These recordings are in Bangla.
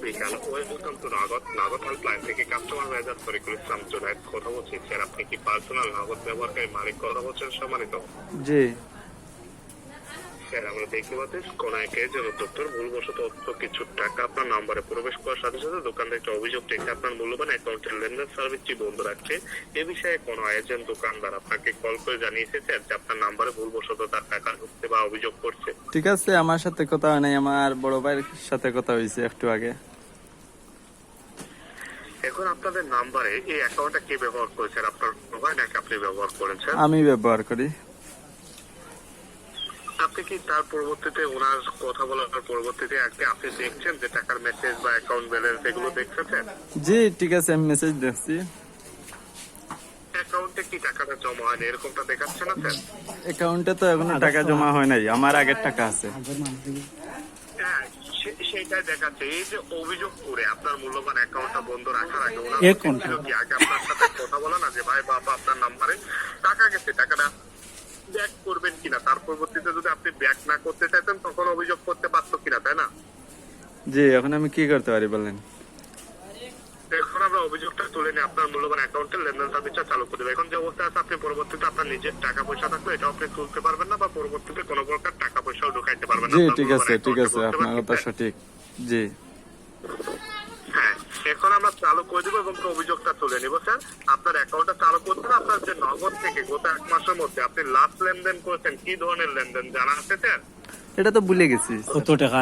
বিকাল ওয়েলকাম টু নগদ নগদ হেল্পলাইন থেকে কাস্টমার রেজাল্ট তরিকুল ইসলাম জুনায়েদ কথা বলছি। স্যার আপনি কি পার্সোনাল নগদ ব্যবহারকারী মালিক কথা বলছেন সম্মানিত? জি। স্যার আমরা দেখতে পাচ্ছি কোন এক এজেন্ট উদ্যোক্তার ভুলবশত কিছু টাকা আপনার নাম্বারে প্রবেশ করার সাথে সাথে দোকানদার একটা অভিযোগ রেখে আপনার মূল্যবান অ্যাকাউন্টের লেনদেন সার্ভিসটি বন্ধ রাখছে। এ বিষয়ে কোনো এজেন্ট দোকানদার আপনাকে কল করে জানিয়েছে স্যার যে আপনার নাম্বারে ভুলবশত তার টাকা ঢুকছে বা অভিযোগ করছে? ঠিক আছে, আমার সাথে কথা হয় নাই, আমার বড় ভাইয়ের সাথে কথা হয়েছে একটু আগে। এখন আপনাদের নাম্বারে এই অ্যাকাউন্টটা কে ব্যবহার করেছেন? আপনার ভাই নাকি আপনি ব্যবহার করেছেন? আমি ব্যবহার করি। আপনি কি তার পরবর্তীতে ওনার কথা বলার পরবর্তীতে আপনি দেখছেন যে টাকার মেসেজ বা অ্যাকাউন্ট ব্যালেন্স এগুলো দেখছেন? জি ঠিক আছে, আমি মেসেজ দেখছি। অ্যাকাউন্টে কি টাকাটা জমা হয়নি এরকমটা দেখাচ্ছে না স্যার? অ্যাকাউন্টে তো এখনো টাকা জমা হয় নাই, আমার আগের টাকা আছে। হ্যাঁ সেটাই দেখাচ্ছে। এই যে অভিযোগ করে আপনার মূল্যবান অ্যাকাউন্টটা বন্ধ রাখার আগে ওনার ছিল কি আগে আপনার সাথে কথা বলা না যে ভাই বাবা আপনার নাম্বারে টাকা গেছে, টাকাটা ব্যাক করবেন কিনা? তার পরবর্তীতে যদি আপনি ব্যাক না করতে চাইতেন তখন অভিযোগ করতে পারতো কিনা, তাই না? জি, এখন আমি কি করতে পারি বলেন? এখন আমরা অভিযোগটা তুলে নিয়ে আপনার মূল্যবান অ্যাকাউন্টের লেনদেন সার্ভিসটা চালু করে দেবো। এখন যে অবস্থা আছে আপনি পরবর্তীতে আপনার নিজের টাকা পয়সা থাকলে এটাও আপনি তুলতে পারবেন না বা পরবর্তীতে কোনো প্রকার টাকা পয়সাও ঢুকাইতে পারবেন না। জি ঠিক আছে, ঠিক আছে, আপনার কথা সঠিক। জি হ্যাঁ, এখন আমরা চালু করে দেবো এবং অভিযোগটা তুলে নিব স্যার। আপনার অ্যাকাউন্টটা চালু করতে হবে। আপনার যে নগদ থেকে গত 1 মাসের মধ্যে আপনি লাস্ট লেনদেন করেছেন কি ধরনের লেনদেন জানা আছে স্যার? এটা তো ভুলে গেছি। কত টাকা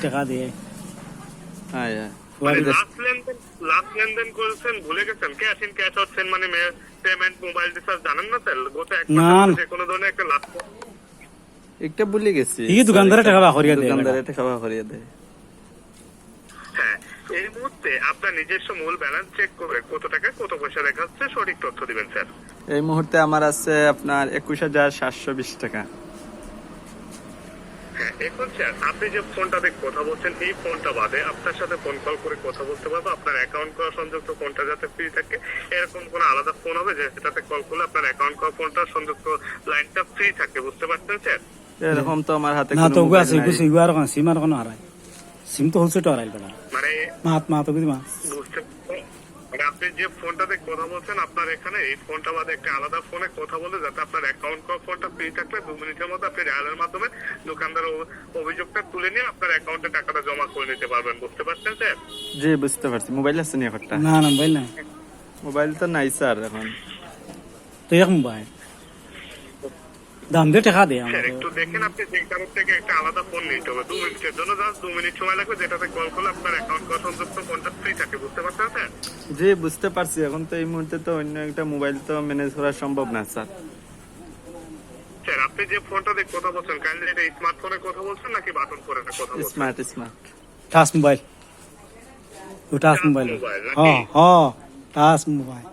টাকা দিয়ে হ্যাঁ হ্যাঁ। লাস্ট লেনদেন করেছেন ভুলে গেছেন? ক্যাশ ইন ক্যাশ হচ্ছেন মানে পেমেন্ট মোবাইল রিচার্জ জানেন না স্যার? গত 1 মাসের যে কোনো ধরনের একটা লাস্ট একটা ভুলে গেছি। এই দোকানদারে টাকা বাহরিয়া দেয়, দোকানদারে টাকা বাহরিয়া দেয়। হ্যাঁ, এই মুহূর্তে আপনার নিজস্ব মূল ব্যালেন্স চেক করে কত টাকা কত পয়সা দেখাচ্ছে সঠিক তথ্য দিবেন স্যার। এই মুহূর্তে আমার আছে আপনার 21,720 টাকা। হ্যাঁ, এখন স্যার আপনি যে ফোনটাতে কথা বলছেন এই ফোনটা বাদে আপনার সাথে ফোন কল করে কথা বলতে পারবো। আপনার অ্যাকাউন্ট করা সংযুক্ত ফোনটা যাতে ফ্রি থাকে এরকম কোন আলাদা ফোন হবে যেটাতে কল করলে আপনার অ্যাকাউন্ট করা ফোনটা সংযুক্ত লাইনটা ফ্রি থাকে, বুঝতে পারছেন স্যার? এরকম তো আমার হাতে না কোনো তো মোবাইল আছে নাই। কিছু ইবার কোন সিম আর কোন হারাই সিম তো হচ্ছে তো হারাই বেটা মানে মা তো কিছু মা বুঝতে মানে আপনি যে ফোনটাতে কথা বলছেন আপনার এখানে এই ফোনটা বাদে একটা আলাদা ফোনে কথা বলে যাতে আপনার অ্যাকাউন্ট করা ফোনটা ফ্রি থাকলে 2 মিনিটের মধ্যে আপনি ডায়ালের মাধ্যমে দোকানদার অভিযোগটা তুলে নিয়ে আপনার অ্যাকাউন্টে টাকাটা জমা করে নিতে পারবেন, বুঝতে পারছেন স্যার? জি বুঝতে পারছি। মোবাইল আছে নি একটা? না না মোবাইল নাই, মোবাইল তো নাই স্যার এখন। তো এক মোবাইল দাম দিয়ে টাকা দেয় স্যার একটু দেখেন আপনি যে কারোর থেকে একটা আলাদা ফোন নিতে হবে 2 মিনিটের জন্য, জাস্ট 2 মিনিট সময় লাগবে যেটাতে কল করলে আপনার অ্যাকাউন্ট করা সংযুক্ত ফোনটা ফ্রি থাকে, বুঝতে পারছেন স্যার? জি বুঝতে পারছি। এখন তো এই মুহূর্তে তো অন্য একটা মোবাইল তো ম্যানেজ করা সম্ভব না স্যার। স্যার আপনি যে ফোনটা দিয়ে কথা বলছেন কাইন্ডলি এটা স্মার্টফোনে কথা বলছেন নাকি বাটন ফোনে কথা বলছেন? স্মার্ট স্মার্ট টাচ মোবাইল, ও টাচ মোবাইল। হ্যাঁ হ্যাঁ টাচ মোবাইল।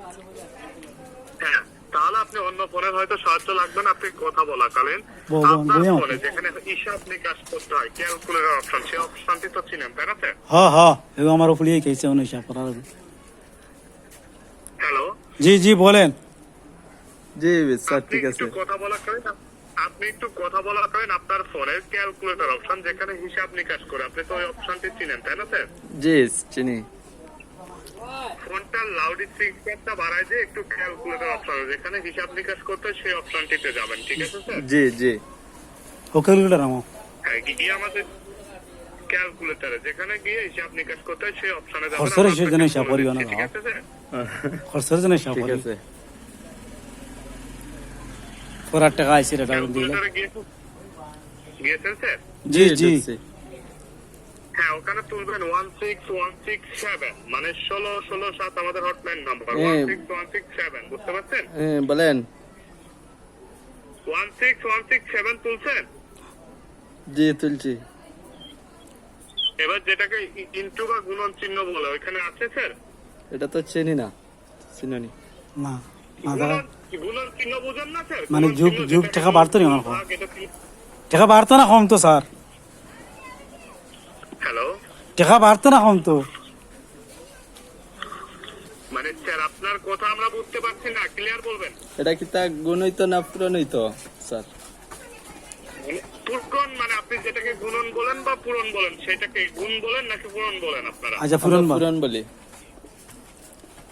হ্যাঁ, তাহলে আপনি অন্য ফোনের হয়তো সাহায্য লাগবে না। আপনি কথা বলাকালীন আপনার ফোনে যেখানে হিসাব নিকাশ করতে হয় ক্যালকুলেটর অপশন, সেই অপশনটি তো চিনেন তাই না স্যার? হ্যাঁ হ্যাঁ এও আমার উপরে কেছে অন্য হিসাব করা। হ্যালো, জি জি বলেন। জি স্যার আপনি ঠিক আছে। একটু কথা বলাকালীন আপনার ফোনের ক্যালকুলেটর অপশন যেখানে হিসাব নিকাশ করে আপনি তো ওই অপশনটি চিনেন তাই না স্যার? জি চিনি। ফোনটা লাউড স্পিকারটা বাড়ায় দিয়ে একটু ক্যালকুলেটর অপশন যেখানে হিসাব নিকাশ করতে হয় সেই অপশনটিতে যাবেন, ঠিক আছে স্যার? জি জি। ও ক্যালকুলেটর আমার হ্যাঁ, গিয়ে আমাদের ক্যালকুলেটরে যেখানে গিয়ে হিসাব নিকাশ করতে হয় সেই অপশনে যাবেন। খরচের হিসাব জন্য হিসাব করিও না, ঠিক আছে স্যার? খরচের জন্য হিসাব ঠিক করি। আছে। পরার টাকা আইছে রে টাকা দিলে। ক্যালকুলেটরে গিয়েছেন স্যার? জি জি ঢুকছি। হ্যাঁ, ওখানে তুলবেন 16167 মানে 1617 আমাদের হটলাইন নাম্বার হ্যাঁ। 16167, বুঝতে পারছেন? হ্যাঁ বলেন। 16167 তুলছেন? জি তুলছি। এবার যেটাকে ইনটু বা গুণন চিহ্ন বলে ওইখানে আছে স্যার? এটা তো চিনি না, চিনি। না না দাদা গুণন চিহ্ন বুঝেন না স্যার? মানে গুণন যুগ চিহ্ন যুগ যেটাকে টাকা বাড়তো না আমার ভাগ, এটা কি- টাকা বাড়তো না কম তো স্যার, হ্যালো, টাকা বাড়তো না কম তো। মানে স্যার আপনার কথা আমরা বুঝতে পারছি না, ক্লিয়ার বলবেন। এটা কি তা গুণ হইতো না পূরণ হইতো স্যার? পূরণ মানে আপনি যেটাকে গুণন বলেন বা পূরণ বলেন, সেটাকে গুণ বলেন নাকি পূরণ বলেন আপনারা? আচ্ছা ফুরন বল। পুরান বলি।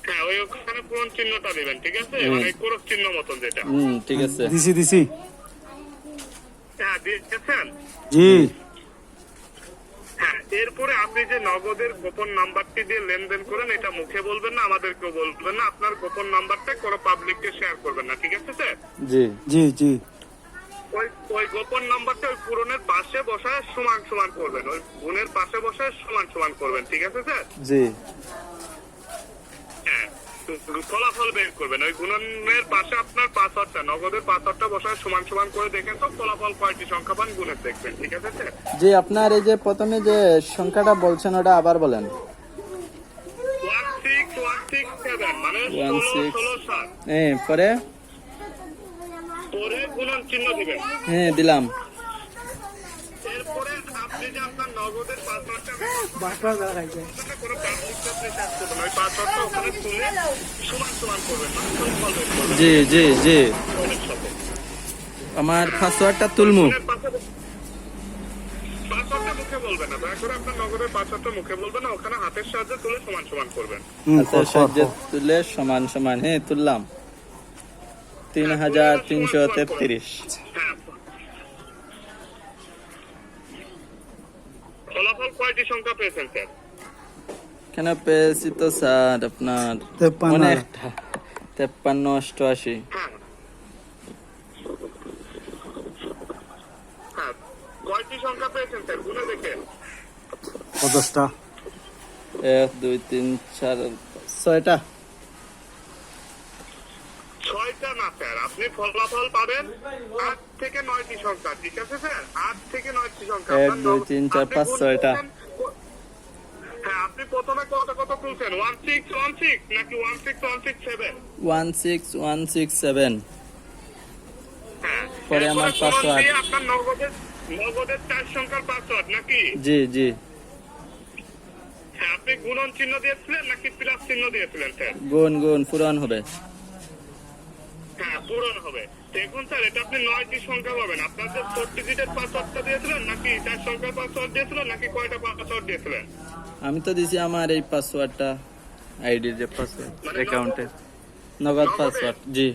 হ্যাঁ, ওই ওখানে পূরণ চিহ্নটা দিবেন, ঠিক আছে? মানে কোরক চিহ্ন মতন যেটা। ঠিক আছে। দিছি হ্যাঁ, দিয়েছেন? জি হ্যাঁ, এরপরে আপনি যে নগদের গোপন নাম্বারটি দিয়ে লেনদেন করেন, এটা মুখে বলবেন না, আমাদেরকেও বলবেন না। আপনার গোপন নাম্বারটা কোনো পাবলিককে শেয়ার করবেন না, ঠিক আছে স্যার? জি জি ওই গোপন নাম্বারটা ওই পূরণের পাশে বসায় সমান সমান করবেন, ওই গুণের পাশে বসায় সমান সমান করবেন, ঠিক আছে স্যার? জি হ্যাঁ, ফলাফল বের করবেন। ওই গুণনের পাশে আপনার পাসওয়ার্ডটা, নগদের পাসওয়ার্ডটা বসায় সমান সমান করে দেখেন তো ফলাফল কয়টি সংখ্যা পান গুণের দেখবেন, ঠিক আছে স্যার? জি, আপনার এই যে প্রথমে যে সংখ্যাটা বলছেন ওটা আবার বলেন। 16167 মানে 16 16 পরে পরে গুণন চিহ্ন দিবেন। হ্যাঁ দিলাম। এরপরে আপনি যে আপনার নগদের পাসওয়ার্ডটা কোনো পাবলিকটা আপনি সেট করবেন, ওই পাসওয়ার্ডটা ওখানে তুলে সমান সমান করবেন, মানে ফলাফল বের করবেন জি জি জি ওদের সাথে। আমার পাসওয়ার্ডটা তুলমু। পাসওয়ার্ডটা মুখে বলবেন না, দয়া করে আপনার নগদের পাসওয়ার্ডটা মুখে বলবেন না, ওখানে হাতের সাহায্যে তুলে সমান সমান করবেন। হাতের সাহায্যে তুলে সমান সমান হ্যাঁ তুললাম। 3333। হ্যাঁ, ফলাফল কয়টি সংখ্যা পেয়েছেন স্যার? কেন পেয়েছি তো স্যার আপনার 53 অনেকটা 53 88। হ্যাঁ হ্যাঁ, কয়টি সংখ্যা পেয়েছেন স্যার গুণে দেখেন? 50টা 1 2 3 4 6টা। 6টা না স্যার, আপনি ফলাফল পাবেন 8 থেকে 9টি সংখ্যা, ঠিক আছে স্যার? 8 থেকে 9টি সংখ্যা। 1 আপনার 2 3 4 5 6টা। হ্যাঁ, আপনি প্রথমে কত কত তুলছেন? 1616 নাকি 16167? 16167। হ্যাঁ, পরে আমার এরপরে পাসওয়ার্ড। দিয়ে আপনার নগদের 4 সংখ্যার পাসওয়ার্ড নাকি? জি জি হ্যাঁ, আপনি গুণন চিহ্ন দিয়েছিলেন নাকি প্লাস চিহ্ন দিয়েছিলেন স্যার? গুণ পূরণ হবে। হ্যাঁ, পূরণ হবে। দেখুন স্যার, এটা আপনি 9টি সংখ্যা পাবেন। আপনার যে 4 ডিজিটের পাসওয়ার্ডটা দিয়েছিলেন নাকি 4 সংখ্যার পাসওয়ার্ড দিয়েছিলেন নাকি কয়টা পাসওয়ার্ড দিয়েছিলেন? আমি তো দিছি আমার এই পাসওয়ার্ডটা, আইডির যে পাসওয়ার্ড মানে অ্যাকাউন্টে নগদ নগদের? পাসওয়ার্ড। জি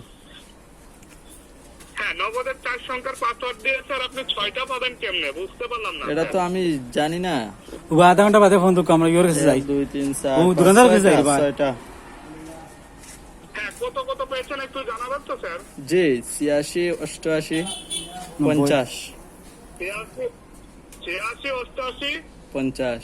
হ্যাঁ, নগদের 4 সংখ্যার পাসওয়ার্ড দিয়ে স্যার আপনি 6টা পাবেন কেমনে? বুঝতে পারলাম না এটা তো আমি জানি না। ও আধা ঘন্টা বাদে ফোন তো আমরা ইওর কাছে যাই 1 2 3 ও, 4 দোকানদার কাছে যাই, 6টা। হ্যাঁ, কত কত পেয়েছেন একটু জানাবেন তো স্যার? জি 86 88 50 86 88 50